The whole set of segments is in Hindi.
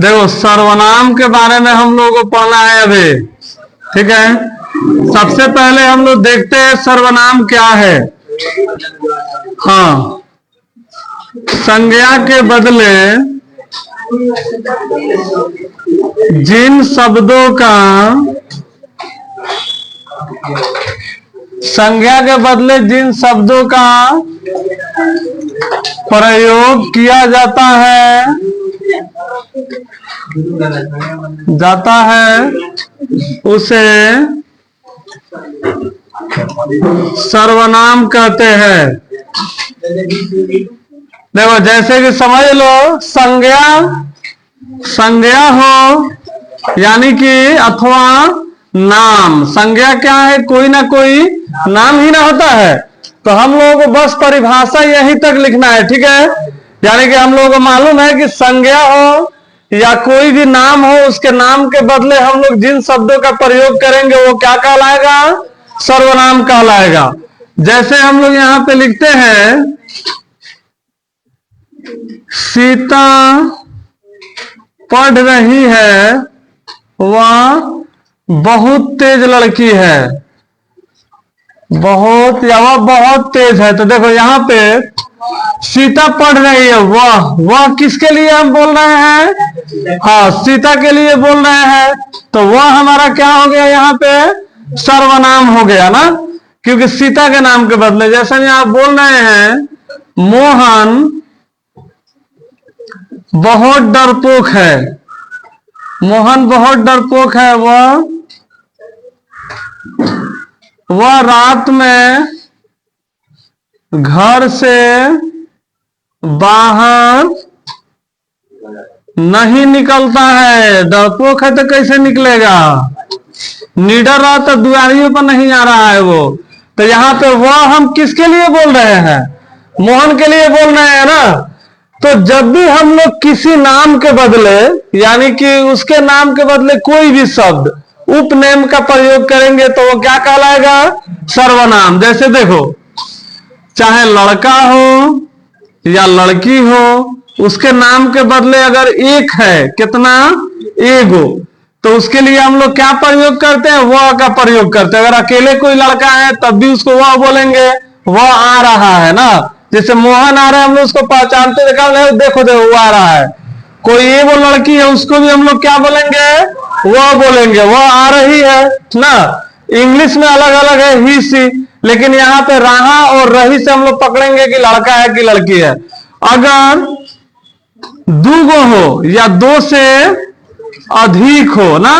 देखो सर्वनाम के बारे में हम लोगों को पढ़ना है अभी, ठीक है। सबसे पहले हम लोग देखते हैं सर्वनाम क्या है। हाँ, संज्ञा के बदले जिन शब्दों का संज्ञा के बदले जिन शब्दों का प्रयोग किया जाता है उसे सर्वनाम कहते हैं। देखो जैसे कि समझ लो संज्ञा हो यानी कि अथवा नाम। संज्ञा क्या है? कोई ना कोई नाम ही ना होता है। तो हम लोगों को बस परिभाषा यहीं तक लिखना है, ठीक है। यानी कि हम लोगों को मालूम है कि संज्ञा हो या कोई भी नाम हो, उसके नाम के बदले हम लोग जिन शब्दों का प्रयोग करेंगे वो क्या कहलाएगा? सर्वनाम कहलाएगा। जैसे हम लोग यहां पे लिखते हैं सीता पढ़ रही है, वह बहुत तेज लड़की है। बहुत तेज है। तो देखो यहां पे सीता पढ़ रही है, वह किसके लिए हम बोल रहे हैं? हाँ, सीता के लिए बोल रहे हैं। तो वह हमारा क्या हो गया? यहाँ पे सर्वनाम हो गया ना, क्योंकि सीता के नाम के बदले जैसे आप बोल रहे हैं मोहन बहुत डरपोक है। मोहन बहुत डरपोक है। वह रात में घर से बाहर नहीं निकलता है। डरपोक है तो कैसे निकलेगा? निडर रहा तो दुआरियों पर नहीं आ रहा है वो। तो यहाँ पे वह हम किसके लिए बोल रहे हैं? मोहन के लिए बोल रहे हैं ना। तो जब भी हम लोग किसी नाम के बदले यानी कि उसके नाम के बदले कोई भी शब्द उपनेम का प्रयोग करेंगे तो वो क्या कहलाएगा? सर्वनाम। जैसे देखो चाहे लड़का हो या लड़की हो, उसके नाम के बदले अगर एक है, कितना? एगो, तो उसके लिए हम लोग क्या प्रयोग करते हैं? वह का प्रयोग करते हैं। अगर अकेले कोई लड़का है तब भी उसको वह बोलेंगे, वह आ रहा है ना। जैसे मोहन आ रहा है, हम लोग उसको पहचानते देखो वो आ रहा है। कोई ये वो लड़की है, उसको भी हम लोग क्या बोलेंगे? वह बोलेंगे, वह आ रही है ना। इंग्लिश में अलग अलग है ही सी, लेकिन यहाँ पे रहा और रही से हम लोग पकड़ेंगे कि लड़का है कि लड़की है। अगर दूगो हो या दो से अधिक हो ना,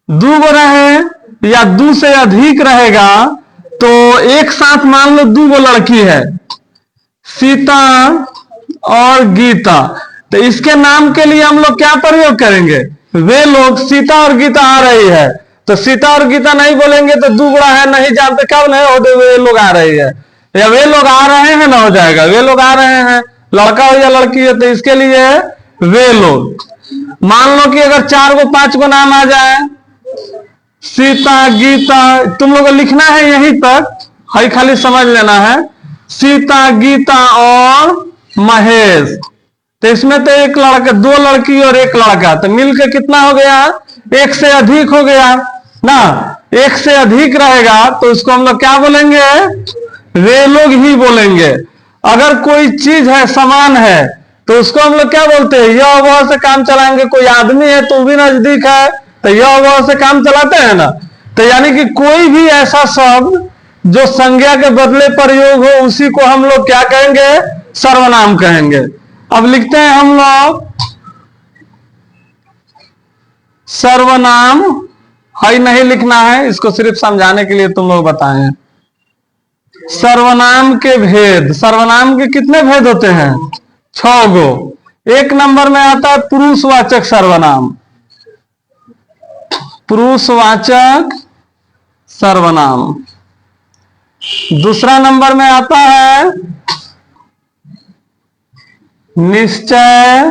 दूगो रहे या दो से अधिक रहेगा तो एक साथ मान लो दूगो लड़की है, सीता और गीता। तो इसके नाम के लिए हम लोग क्या प्रयोग करेंगे? वे लोग, सीता और गीता आ रही है तो सीता और गीता नहीं बोलेंगे तो दूगड़ा है नहीं जानते कब नहीं होते वे लोग आ रही है, या वे लोग आ रहे हैं ना हो जाएगा। वे लोग आ रहे हैं, लड़का हो या लड़की है तो इसके लिए वे लोग। मान लो कि अगर 4 गो 5 गो नाम आ जाए, सीता गीता, तुम लोग को लिखना है यहीं तक, हई खाली समझ लेना है। सीता गीता और महेश, तो इसमें तो एक लड़का, 2 लड़की और 1 लड़का, तो मिलकर कितना हो गया? 1 से अधिक हो गया ना। 1 से अधिक रहेगा तो उसको हम लोग क्या बोलेंगे? वे लोग ही बोलेंगे। अगर कोई चीज है, समान है, तो उसको हम लोग क्या बोलते हैं? यह वह से काम चलाएंगे। कोई आदमी है तो भी नजदीक है तो यह वह से काम चलाते हैं ना। तो यानी कि कोई भी ऐसा शब्द जो संज्ञा के बदले प्रयोग हो उसी को हम लोग क्या कहेंगे? सर्वनाम कहेंगे। अब लिखते हैं हम लोग सर्वनाम। हाई नहीं लिखना है, इसको सिर्फ समझाने के लिए तुम लोग बताए हैं। सर्वनाम के भेद। सर्वनाम के कितने भेद होते हैं? 6 गो। 1 नंबर में आता है पुरुषवाचक सर्वनाम। पुरुषवाचक सर्वनाम। दूसरा नंबर में आता है निश्चय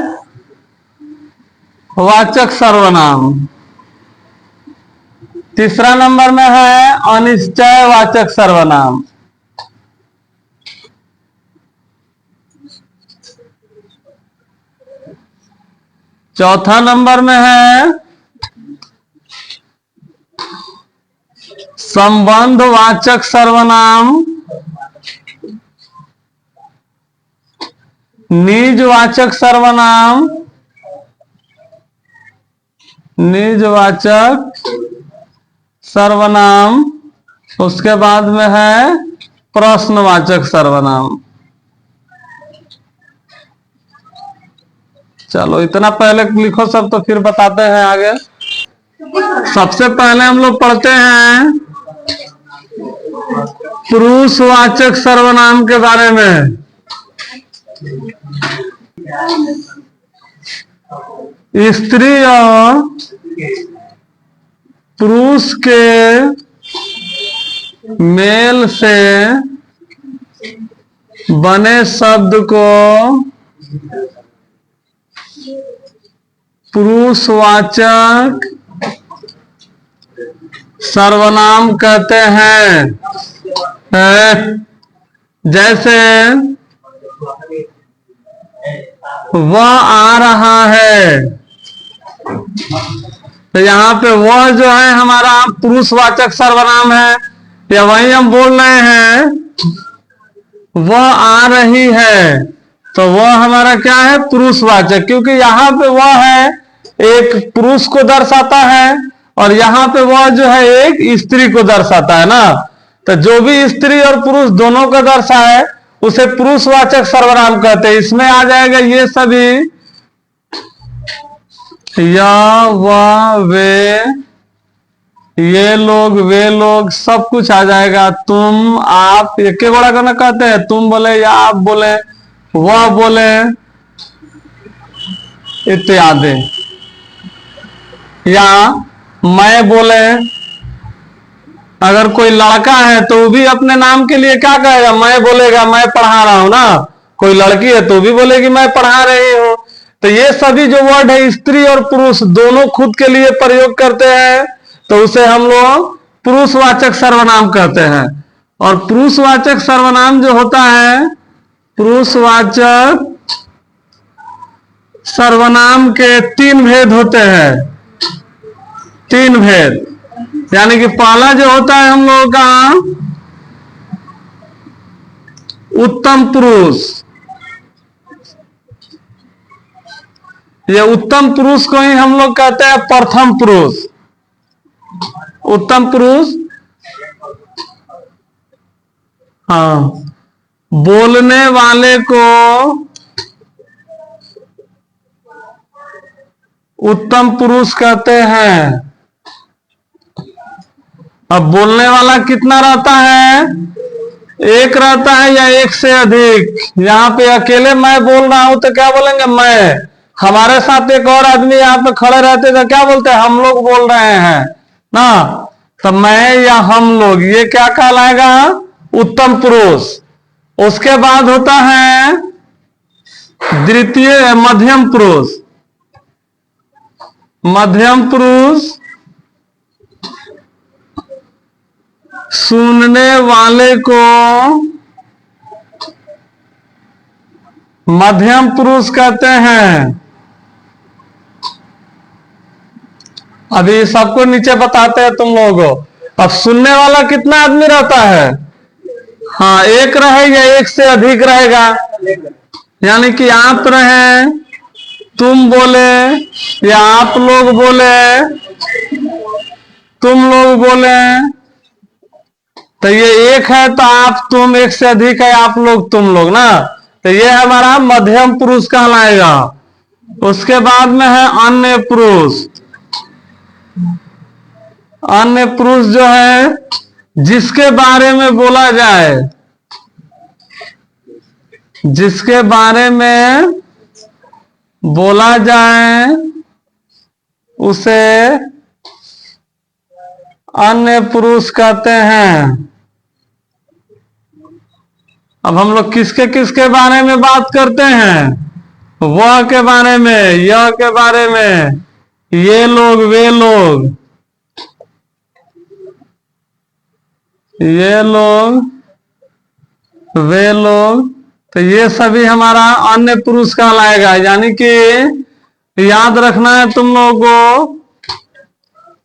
वाचक सर्वनाम। तीसरा नंबर में है अनिश्चय वाचक सर्वनाम। चौथा नंबर में है संबंधवाचक सर्वनाम, निजवाचक सर्वनाम, निजवाचक सर्वनाम, उसके बाद में है प्रश्नवाचक सर्वनाम। चलो इतना पहले लिखो सब, तो फिर बताते हैं आगे। सबसे पहले हम लोग पढ़ते हैं पुरुषवाचक सर्वनाम के बारे में। स्त्री और पुरुष के मेल से बने शब्द को पुरुषवाचक सर्वनाम कहते हैं। जैसे वह आ रहा है, तो यहाँ पे वह जो है हमारा पुरुषवाचक सर्वनाम है, या वही हम बोल रहे हैं वह आ रही है, तो वह हमारा क्या है, पुरुषवाचक, क्योंकि यहाँ पे वह है एक पुरुष को दर्शाता है और यहाँ पे वह जो है एक स्त्री को दर्शाता है ना। तो जो भी स्त्री और पुरुष दोनों को दर्शाए उसे पुरुषवाचक सर्वनाम कहते हैं। इसमें आ जाएगा ये सभी, या, वह, वे, ये लोग, वे लोग, सब कुछ आ जाएगा। तुम, आप, एक के गोड़ा करना कहते हैं, तुम बोले या आप बोले, वह बोले, इत्यादि। या मैं बोले, अगर कोई लड़का है तो वो भी अपने नाम के लिए क्या कहेगा, मैं बोलेगा, मैं पढ़ा रहा हूं ना। कोई लड़की है तो भी बोलेगी मैं पढ़ा रही हूं। तो ये सभी जो वर्ड है स्त्री और पुरुष दोनों खुद के लिए प्रयोग करते हैं, तो उसे हम लोग पुरुषवाचक सर्वनाम कहते हैं। और पुरुषवाचक सर्वनाम जो होता है, पुरुषवाचक सर्वनाम के तीन भेद होते हैं। तीन भेद, यानी कि पहला जो होता है हम लोगों का उत्तम पुरुष। ये उत्तम पुरुष को ही हम लोग कहते हैं प्रथम पुरुष। उत्तम पुरुष, हाँ, बोलने वाले को उत्तम पुरुष कहते हैं। अब बोलने वाला कितना रहता है, एक रहता है या एक से अधिक। यहाँ पे अकेले मैं बोल रहा हूं तो क्या बोलेंगे, मैं। हमारे साथ एक और आदमी यहाँ पे खड़े रहते तो क्या बोलते हैं, हम लोग बोल रहे हैं ना। तो मैं या हम लोग, ये क्या कहलाएगा, उत्तम पुरुष। उसके बाद होता है द्वितीय मध्यम पुरुष। मध्यम पुरुष सुनने वाले को मध्यम पुरुष कहते हैं। अभी सबको नीचे बताते हैं तुम लोगों। अब सुनने वाला कितना आदमी रहता है, हाँ, एक रहेगा, एक से अधिक रहेगा। यानी कि आप रहे, तुम बोले, या आप लोग बोले, तुम लोग बोले, तो ये एक है तो आप तुम, एक से अधिक है आप लोग तुम लोग ना। तो ये हमारा मध्यम पुरुष कहलाएगा। उसके बाद में है अन्य पुरुष। अन्य पुरुष जो है जिसके बारे में बोला जाए, जिसके बारे में बोला जाए उसे अन्य पुरुष कहते हैं। अब हम लोग किसके किसके बारे में बात करते हैं, वह के बारे में, यह के बारे में, ये लोग, वे लोग, ये लोग, वे लोग। तो ये सभी हमारा अन्य पुरुष कहलाएगा। यानी कि याद रखना है तुम लोगों को।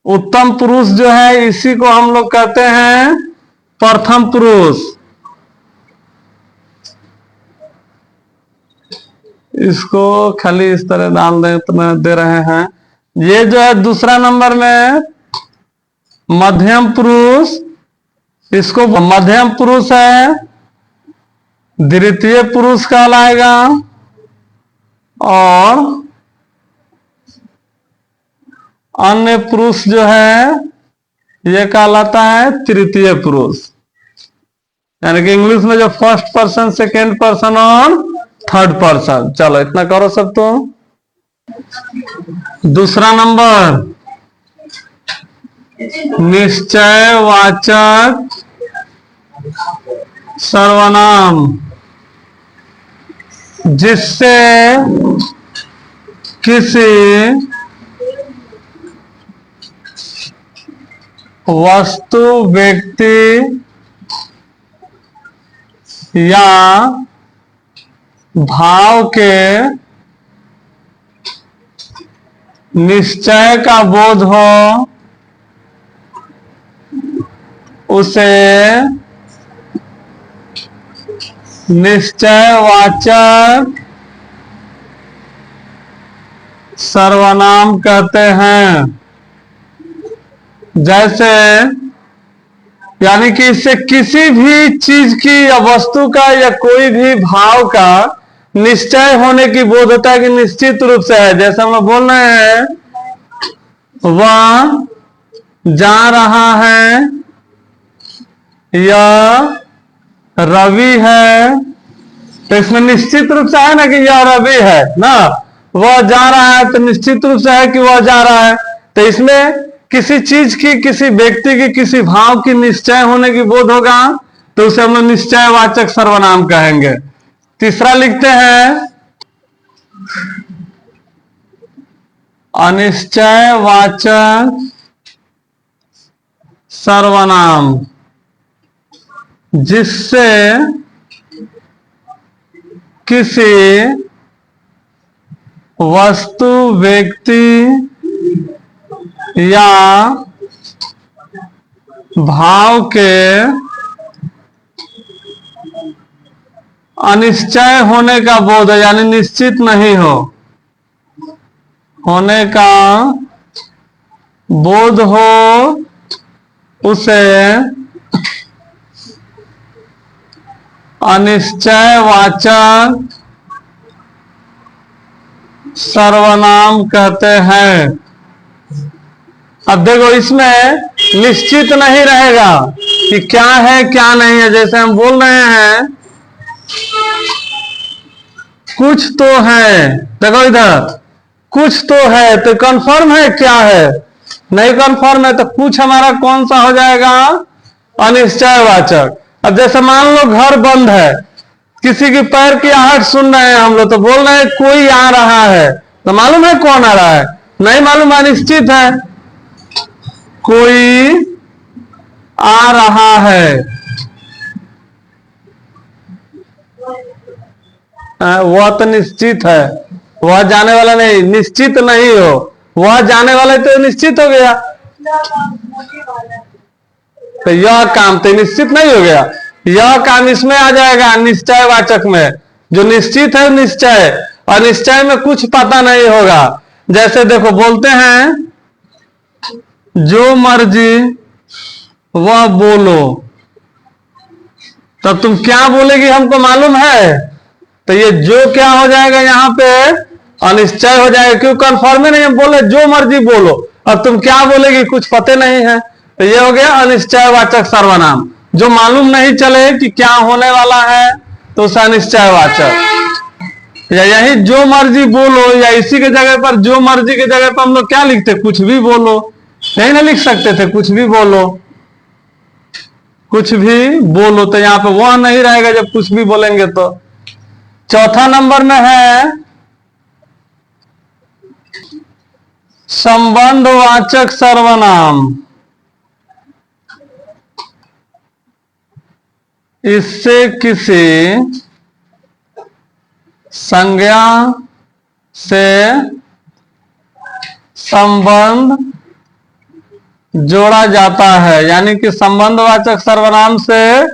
उत्तम पुरुष जो है इसी को हम लोग कहते हैं प्रथम पुरुष। इसको खाली इस तरह डाल दे रहे हैं। ये जो है दूसरा नंबर में मध्यम पुरुष, इसको मध्यम पुरुष है, द्वितीय पुरुष कहलाएगा, और अन्य पुरुष जो है ये कहलाता है तृतीय पुरुष। यानी कि इंग्लिश में जो फर्स्ट पर्सन, सेकेंड पर्सन और थर्ड पर्सन। चलो इतना करो सब तुम। दूसरा नंबर निश्चयवाचक सर्वनाम, जिससे किसी वस्तु, व्यक्ति या भाव के निश्चय का बोध हो, उसे निश्चयवाचक सर्वनाम कहते हैं। जैसे यानी कि इससे किसी भी चीज की या वस्तु का या कोई भी भाव का निश्चय होने की बोध होता है कि निश्चित रूप से है। जैसे हम लोग बोल रहे हैं वह जा रहा है, यह रवि है, तो इसमें निश्चित रूप से है ना कि यह रवि है ना। वह जा रहा है तो निश्चित रूप से है कि वह जा रहा है। तो इसमें किसी चीज की, किसी व्यक्ति की, किसी भाव की निश्चय होने की बोध होगा तो उसे हम लोग निश्चयवाचक सर्वनाम कहेंगे। तीसरा लिखते हैं अनिश्चयवाचक सर्वनाम, जिससे किसी वस्तु, व्यक्ति या भाव के अनिश्चय होने का बोध है, यानी निश्चित नहीं होने का बोध हो, उसे अनिश्चयवाचक सर्वनाम कहते हैं। अब देखो इसमें निश्चित नहीं रहेगा कि क्या है क्या नहीं है। जैसे हम बोल रहे हैं कुछ तो है, देखो इधर कुछ तो है, तो कंफर्म है क्या है? नहीं कंफर्म है, तो कुछ हमारा कौन सा हो जाएगा? अनिश्चयवाचक। अब जैसे मान लो घर बंद है, किसी की पैर की आहट सुन रहे हैं हम लोग, तो बोल रहे हैं कोई आ रहा है, तो मालूम है कौन आ रहा है? नहीं मालूम, अनिश्चित है। कोई आ रहा है, वह तो निश्चित है, वह जाने वाला नहीं। निश्चित नहीं हो, वह जाने वाला तो निश्चित हो गया, तो यह काम तो निश्चित नहीं हो गया। यह काम इसमें आ जाएगा निश्चयवाचक में। जो निश्चित है निश्चय, और निश्चय में कुछ पता नहीं होगा। जैसे देखो बोलते हैं जो मर्जी वह बोलो, तब तुम क्या बोलेगी हमको मालूम है? तो ये जो क्या हो जाएगा यहाँ पे अनिश्चय हो जाएगा, क्यों? कंफर्म नहीं, हम बोले जो मर्जी बोलो, अब तुम क्या बोलेगी कुछ पते नहीं है, तो ये हो गया अनिश्चयवाचक सर्वनाम। जो मालूम नहीं चले कि क्या होने वाला है तो उसे अनिश्चयवाचक। या यही जो मर्जी बोलो, या इसी के जगह पर जो मर्जी के जगह पर हम लोग क्या लिखते? कुछ भी बोलो। नहीं ना लिख सकते थे कुछ भी बोलो, कुछ भी बोलो, तो यहाँ पे वह नहीं रहेगा जब कुछ भी बोलेंगे तो। चौथा नंबर में है संबंधवाचक सर्वनाम। इससे किसी संज्ञा से संबंध जोड़ा जाता है, यानी कि संबंधवाचक सर्वनाम से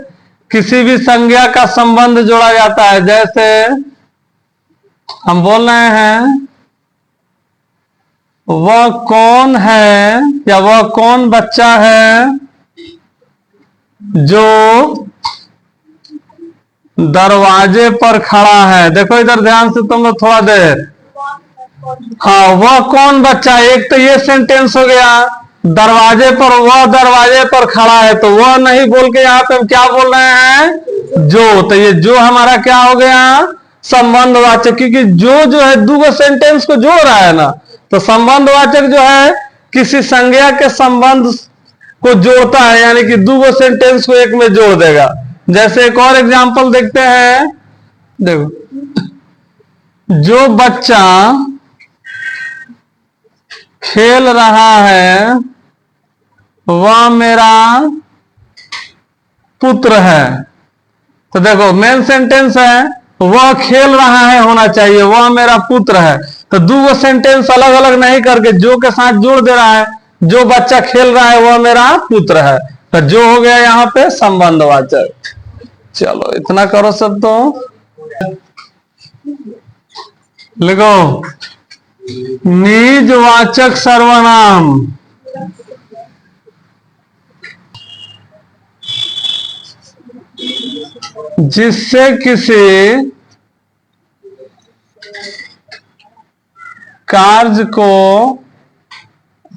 किसी भी संज्ञा का संबंध जोड़ा जाता है। जैसे हम बोल रहे हैं वह कौन है या वह कौन बच्चा है जो दरवाजे पर खड़ा है। देखो इधर ध्यान से तुम लोग थोड़ा देर। हाँ, वह कौन बच्चा, एक तो ये सेंटेंस हो गया, दरवाजे पर, वह दरवाजे पर खड़ा है, तो वह नहीं बोल के यहाँ पे हम क्या बोल रहे हैं, जो। तो ये जो हमारा क्या हो गया, संबंधवाचक, क्योंकि जो है दो सेंटेंस को जोड़ रहा है ना, तो संबंधवाचक जो है किसी संज्ञा के संबंध को जोड़ता है, यानी कि दो सेंटेंस को एक में जोड़ देगा। जैसे एक और एग्जांपल देखते हैं। देखो, जो बच्चा खेल रहा है वह मेरा पुत्र है। तो देखो मेन सेंटेंस है वह खेल रहा है होना चाहिए, वह मेरा पुत्र है। तो दो सेंटेंस अलग अलग नहीं करके जो के साथ जोड़ दे रहा है, जो बच्चा खेल रहा है वह मेरा पुत्र है। तो जो हो गया यहाँ पे संबंधवाचक। चलो इतना करो सब। तो लिखो निजवाचक सर्वनाम जिससे किसी कार्य को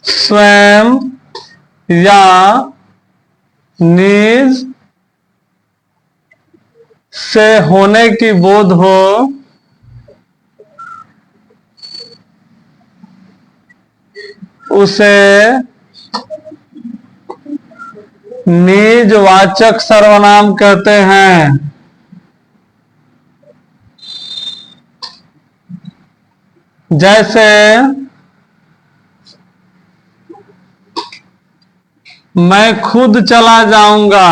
स्वयं या निज से होने की बोध हो, उसे निजवाचक सर्वनाम कहते हैं। जैसे मैं खुद चला जाऊंगा,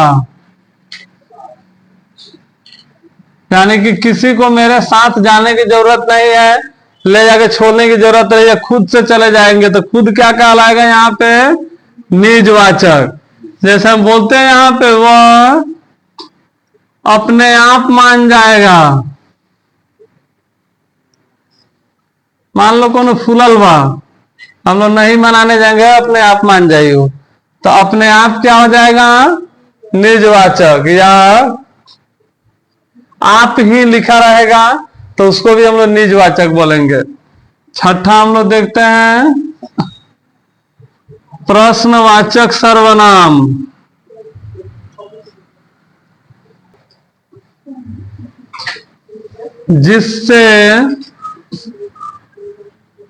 यानी कि किसी को मेरे साथ जाने की जरूरत नहीं है, ले जाके छोड़ने की जरूरत नहीं है, खुद से चले जाएंगे। तो खुद क्या कहलाएगा यहाँ पे, निजवाचक। जैसे हम बोलते हैं यहाँ पे वह अपने आप मान जाएगा। मान लो कौन फूलल बा, हम लोग नहीं मनाने जाएंगे, अपने आप मान जाइए। तो अपने आप क्या हो जाएगा, निजवाचक, या आप ही लिखा रहेगा तो उसको भी हम लोग निजवाचक बोलेंगे। छठा हम लोग देखते हैं प्रश्नवाचक सर्वनाम। जिससे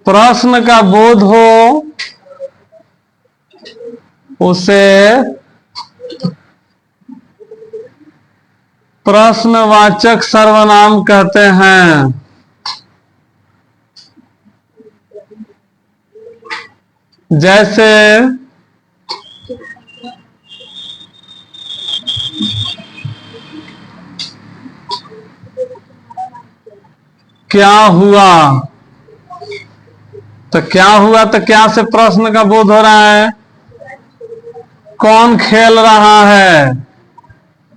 प्रश्न का बोध हो उसे प्रश्नवाचक सर्वनाम कहते हैं। जैसे क्या हुआ, तो क्या हुआ, तो क्या से प्रश्न का बोध हो रहा है, कौन खेल रहा है।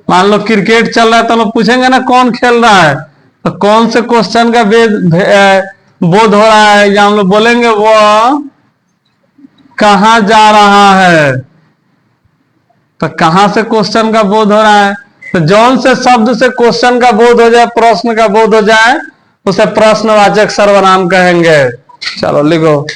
मान लो क्रिकेट चल रहा है तो लोग पूछेंगे ना कौन खेल रहा है, तो कौन से क्वेश्चन का बोध हो रहा है, या हम लोग बोलेंगे वो कहां जा रहा है, तो कहां से क्वेश्चन का बोध हो रहा है। तो जौन से शब्द से क्वेश्चन का बोध हो जाए, प्रश्न का बोध हो जाए, उसे प्रश्नवाचक सर्वनाम कहेंगे। चलो लिखो।